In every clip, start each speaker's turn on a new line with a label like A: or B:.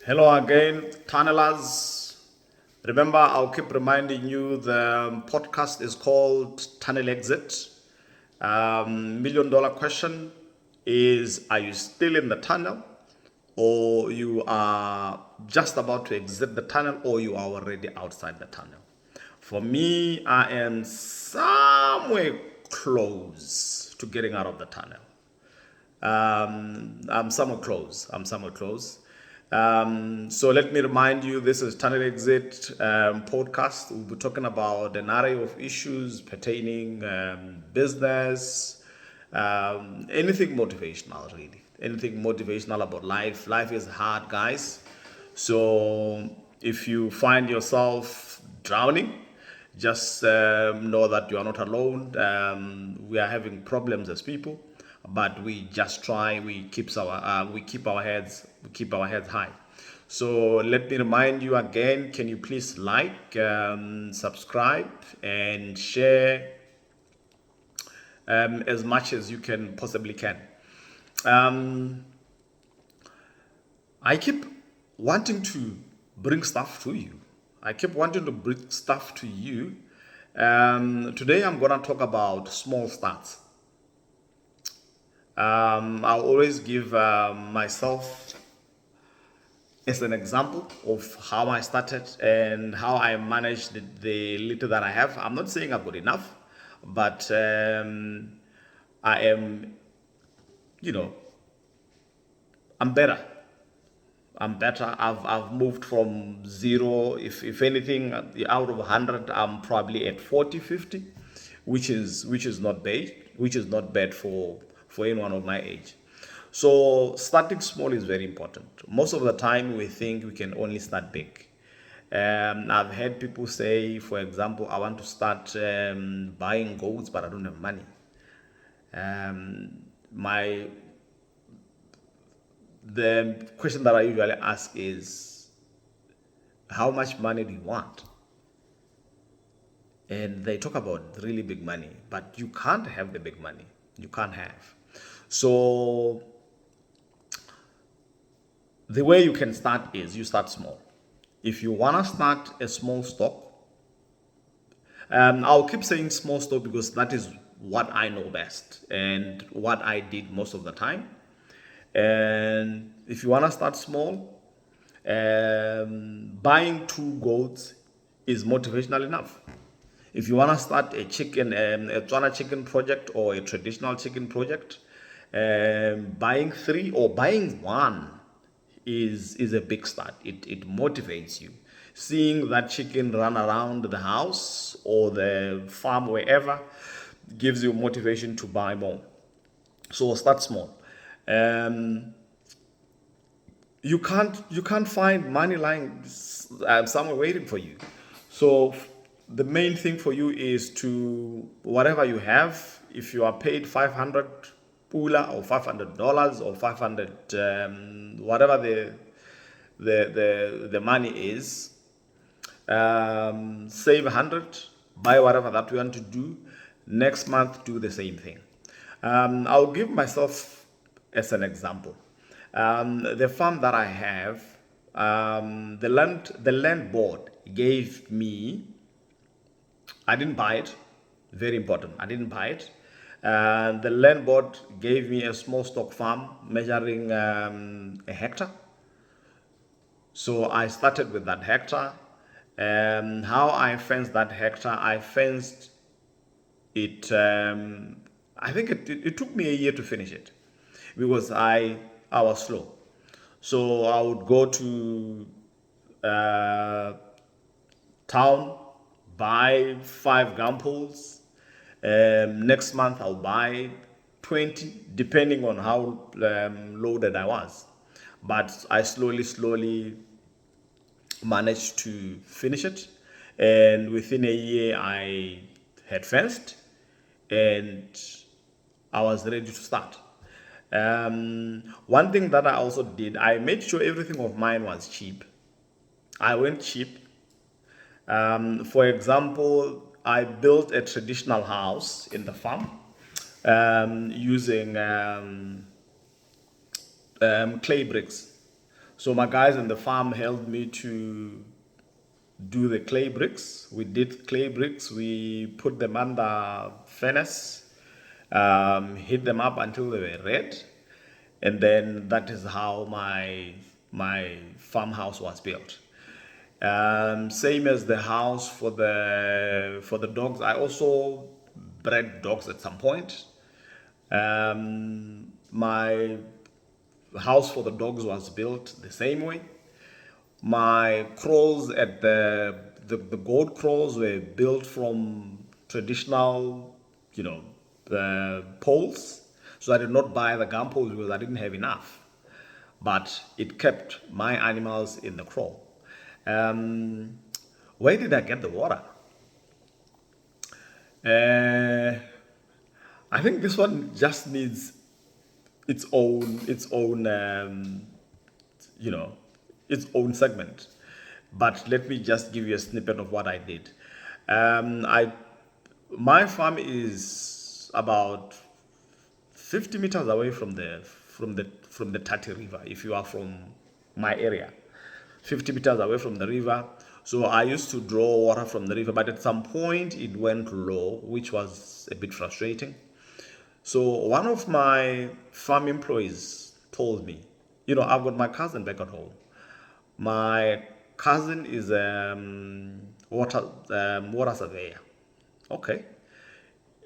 A: Hello again, tunnelers. Remember, I'll keep reminding you the podcast is called Tunnel Exit. Million dollar question is: are you still in the tunnel, or you are just about to exit the tunnel, or you are already outside the tunnel? For me, I am somewhere close to getting out of the tunnel. I'm somewhat close. So let me remind you, this is Tunnel Exit podcast. We'll be talking about an array of issues pertaining business, anything motivational, really. Anything motivational about life. Life is hard, guys. So if you find yourself drowning, just know that you are not alone. We are having problems as people, but we just try. We keep our heads high. So let me remind you again. Can you please like, subscribe, and share as much as you can possibly can. Um, I keep wanting to bring stuff to you. I keep wanting to bring stuff to you. Today I'm gonna talk about small starts. I'll always give myself as an example of how I started and how I managed the little that I have. I'm not saying I've got enough, but I am, you know, I'm better. I'm better. I've moved from zero. If anything, out of 100, I'm probably at 40, 50, which is not bad. Which is not bad for anyone of my age. So starting small is very important. Most of the time, we think we can only start big. I've heard people say, for example, I want to start buying goats, but I don't have money. My The question that I usually ask is, how much money do you want? And they talk about really big money, but you can't have the big money. You can't have. So the way you can start is you start small. If you want to start a small stock, I'll keep saying small stock because that is what I know best and what I did most of the time. And if you want to start small, buying two goats is motivational enough. If you want to start a Tswana chicken project or a traditional chicken project, buying three or buying one is a big start. It motivates you. Seeing that chicken run around the house or the farm, wherever, gives you motivation to buy more. So start small. Um, you can't find money lying somewhere waiting for you. So the main thing for you is to whatever you have. If you are paid 500 pula or $500 or 500 whatever the money is, save 100, buy whatever that you want to do. Next month, do the same thing. I'll give myself as an example. The farm that I have, the land board gave me. I didn't buy it. Very important. I didn't buy it. The land board gave me a small stock farm measuring a hectare. So I started with that hectare. How I fenced that hectare, I fenced it. I think it took me a year to finish it because I was slow. So I would go to uh, town, buy 5 gun poles. Next month I'll buy 20, depending on how loaded I was. But I slowly managed to finish it, and within a year I had fenced, and I was ready to start. One thing that I also did, I made sure everything of mine was cheap. I went cheap. For example, I built a traditional house in the farm using clay bricks. So my guys in the farm helped me to do the clay bricks. We did clay bricks. We put them under furnace, heat them up until they were red, and then that is how my farmhouse was built. Same as the house for the dogs. I also bred dogs at some point. My house for the dogs was built the same way. My crawls at the goat crawls were built from traditional, poles. So I did not buy the gum poles because I didn't have enough. But it kept my animals in the crawl. Um, where did I get the water? Uh, I think this one just needs its own you know its own segment. But let me just give you a snippet of what I did. I My farm is about 50 meters away from the Tati River. If you are from my area, 50 meters away from the river. So I used to draw water from the river, but at some point it went low, which was a bit frustrating. So one of my farm employees told me, I've got my cousin back at home. My cousin is water surveyor. Okay.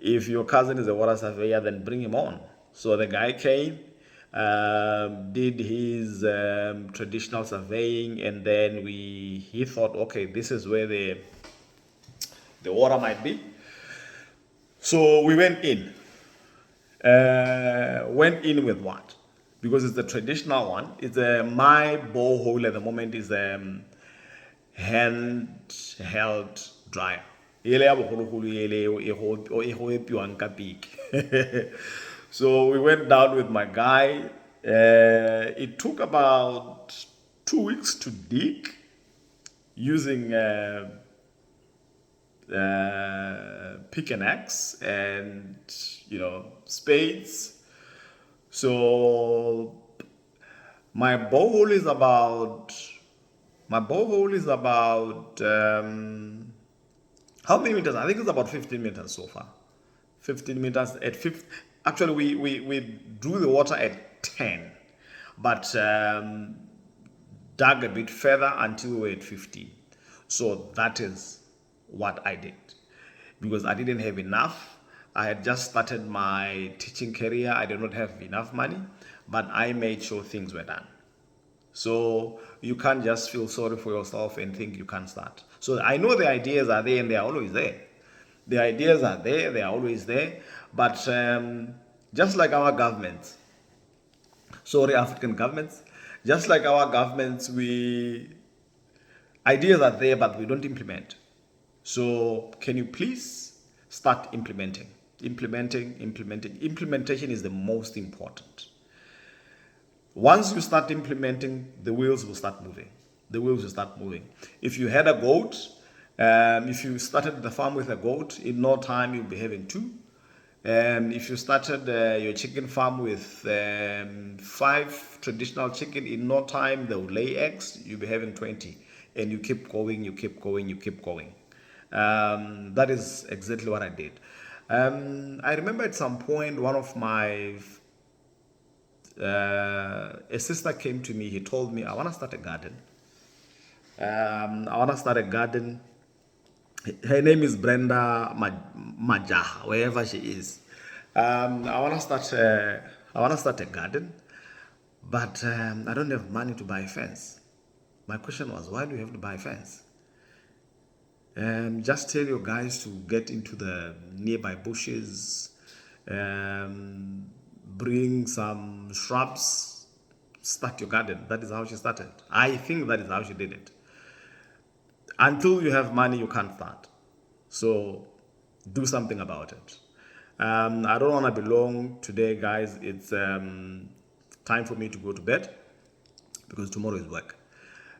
A: If your cousin is a water surveyor, then bring him on. So the guy came, did his traditional surveying, and then he thought, okay, this is where the water might be. So we went in. Went in with what? Because it's the traditional one. It's my borehole at the moment is handheld dryer. Ele ya bogologolo ele e go epiwang ka piki. So we went down with my guy. It took about 2 weeks to dig using pick and axe and spades. So my borehole is about how many meters? I think it's about 15 meters so far. 15 meters at 50. Actually, we drew the water at 10, but dug a bit further until we were at 15. So that is what I did, because I didn't have enough. I had just started my teaching career. I did not have enough money, but I made sure things were done. So you can't just feel sorry for yourself and think you can't start. So I know the ideas are there and they are always there. The ideas are there, they are always there. But just like our governments, African governments, just like our governments, ideas are there, but we don't implement. So can you please start implementing? Implementation is the most important. Once you start implementing, the wheels will start moving. If you had a goat, if you started the farm with a goat, in no time you'll be having two. If you started your chicken farm with 5 traditional chicken, in no time they'll lay eggs, you'll be having 20. And you keep going. That is exactly what I did. I remember at some point one of my a sister came to me. He told me, I want to start a garden. Her name is Brenda Majaha, wherever she is. I want to start a garden, but I don't have money to buy a fence. My question was, why do you have to buy a fence? Just tell your guys to get into the nearby bushes, bring some shrubs, start your garden. That is how she started. I think that is how she did it. Until you have money, you can't start. So do something about it. I don't want to be long today, guys. It's time for me to go to bed because tomorrow is work.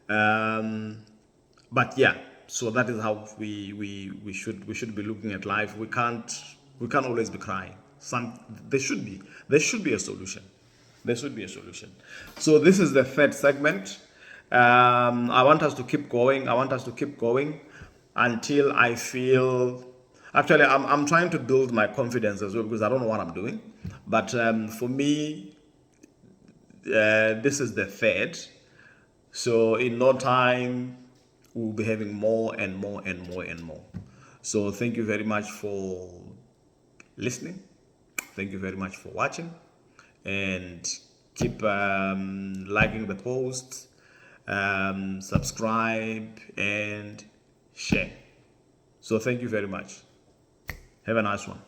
A: But yeah, so that is how we should be looking at life. We can't always be crying. There should be a solution. There should be a solution. So this is the third segment. I want us to keep going. I want us to keep going until I feel. Actually, I'm trying to build my confidence as well because I don't know what I'm doing. But for me, this is the third. So in no time, we'll be having more and more and more and more. So thank you very much for listening. Thank you very much for watching. And keep liking the post, subscribe, and share. So thank you very much. Have a nice one.